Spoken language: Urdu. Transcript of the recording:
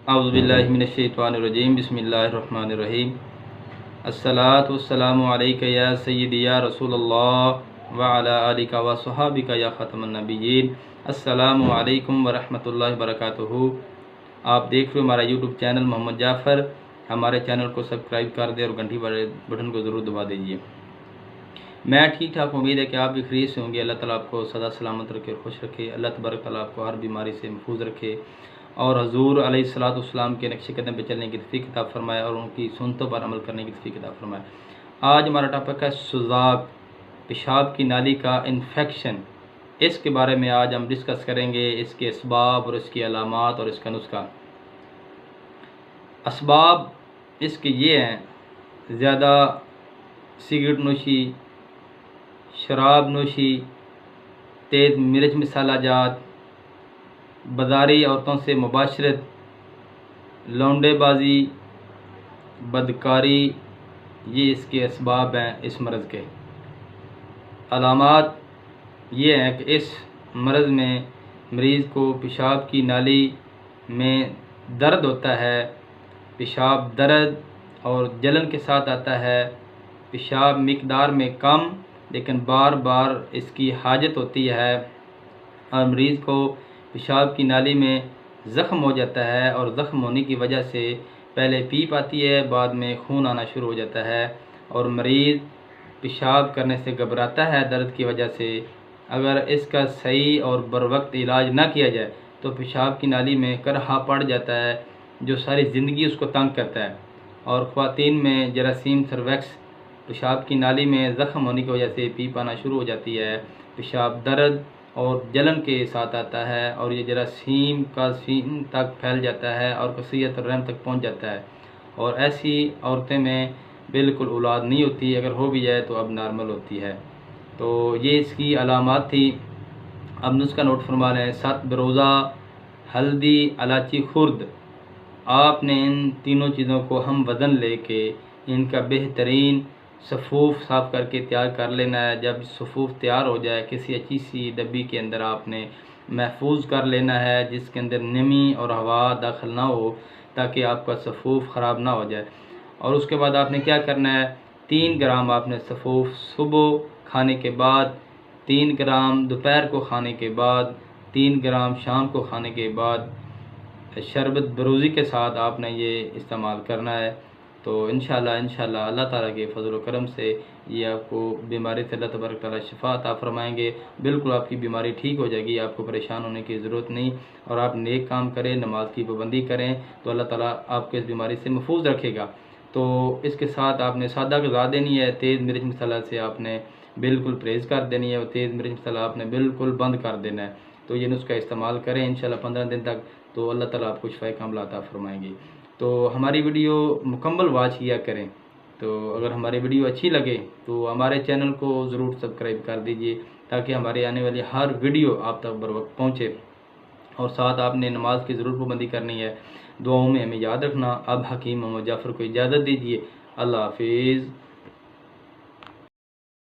اعوذ باللہ من الشیطان الرجیم بسم اللہ الرحمن الرحیم الصلاۃ والسلام علیک یا سیدی یا رسول اللہ وعلی آلک و صحابک یا ختم النبیین۔ السلام علیکم ورحمۃ اللہ وبرکاتہ۔ آپ دیکھ رہے ہو ہمارا یوٹیوب چینل محمد جعفر۔ ہمارے چینل کو سبسکرائب کر دیں اور گھنٹی والے بٹن کو ضرور دبا دیجیے۔ میں ٹھیک ٹھاک، امید ہے کہ آپ بھی خیریت سے ہوں گے۔ اللہ تعالیٰ آپ کو سدا سلامت رکھے اور خوش رکھے۔ اللہ تبارک تعالیٰ آپ کو ہر بیماری سے محفوظ رکھے اور حضور علیہ الصلوۃ والسلام کے نقش قدم پہ چلنے کی توفیق عطا فرمائے اور ان کی سنتوں پر عمل کرنے کی توفیق عطا فرمائے۔ آج ہمارا ٹاپک ہے سوزاک، پیشاب کی نالی کا انفیکشن۔ اس کے بارے میں آج ہم ڈسکس کریں گے، اس کے اسباب اور اس کی علامات اور اس کا نسخہ۔ اسباب اس کے یہ ہیں: زیادہ سگریٹ نوشی، شراب نوشی، تیز مرچ مسالہ جات، بازاری عورتوں سے مباشرت، لونڈے بازی، بدکاری، یہ اس کے اسباب ہیں اس مرض کے۔ علامات یہ ہیں کہ اس مرض میں مریض کو پیشاب کی نالی میں درد ہوتا ہے، پیشاب درد اور جلن کے ساتھ آتا ہے، پیشاب مقدار میں کم لیکن بار بار اس کی حاجت ہوتی ہے، اور مریض کو پیشاب کی نالی میں زخم ہو جاتا ہے اور زخم ہونے کی وجہ سے پہلے پیپ آتی ہے، بعد میں خون آنا شروع ہو جاتا ہے اور مریض پیشاب کرنے سے گھبراتا ہے درد کی وجہ سے۔ اگر اس کا صحیح اور بروقت علاج نہ کیا جائے تو پیشاب کی نالی میں قرحہ پڑ جاتا ہے جو ساری زندگی اس کو تنگ کرتا ہے، اور خواتین میں جراثیم سرویکس، پیشاب کی نالی میں زخم ہونے کی وجہ سے پیپ آنا شروع ہو جاتی ہے، پیشاب درد اور جلن کے ساتھ آتا ہے اور یہ جراثیم کا سین تک پھیل جاتا ہے اور قصیت الرحم تک پہنچ جاتا ہے، اور ایسی عورتیں میں بالکل اولاد نہیں ہوتی، اگر ہو بھی جائے تو اب نارمل ہوتی ہے۔ تو یہ اس کی علامات تھی۔ اب نسخہ نوٹ فرما لیں: 7 بروزہ، ہلدی، الائچی خرد۔ آپ نے ان تینوں چیزوں کو ہم وزن لے کے ان کا بہترین صفوف صاف کر کے تیار کر لینا ہے۔ جب صفوف تیار ہو جائے کسی اچھی سی ڈبی کے اندر آپ نے محفوظ کر لینا ہے جس کے اندر نمی اور ہوا داخل نہ ہو تاکہ آپ کا صفوف خراب نہ ہو جائے۔ اور اس کے بعد آپ نے کیا کرنا ہے: 3 گرام آپ نے صفوف صبح کھانے کے بعد، 3 گرام دوپہر کو کھانے کے بعد، 3 گرام شام کو کھانے کے بعد شربت بروزی کے ساتھ آپ نے یہ استعمال کرنا ہے۔ تو انشاءاللہ اللہ تعالیٰ کے فضل و کرم سے یہ آپ کو بیماری سے اللہ تبارک تعالیٰ شفا عطا فرمائیں گے۔ بالکل آپ کی بیماری ٹھیک ہو جائے گی، آپ کو پریشان ہونے کی ضرورت نہیں، اور آپ نیک کام کریں، نماز کی پابندی کریں تو اللہ تعالیٰ آپ کو اس بیماری سے محفوظ رکھے گا۔ تو اس کے ساتھ آپ نے سادہ غذا دینی ہے، تیز مرچ مسالہ سے آپ نے بالکل پرہیز کر دینی ہے، اور تیز مرچ مسالہ آپ نے بالکل بند کر دینا ہے۔ تو یہ نسخہ استعمال کریں انشاءاللہ 15 دن تک، تو اللہ تعالیٰ آپ کو شفا کاملہ عطا فرمائیں گے۔ تو ہماری ویڈیو مکمل واچ کیا کریں۔ تو اگر ہماری ویڈیو اچھی لگے تو ہمارے چینل کو ضرور سبسکرائب کر دیجئے تاکہ ہمارے آنے والی ہر ویڈیو آپ تک بروقت پہنچے، اور ساتھ آپ نے نماز کی ضرور پابندی کرنی ہے، دعاؤں میں ہمیں یاد رکھنا۔ اب حکیم محمد جعفر کو اجازت دیجیے، اللہ حافظ۔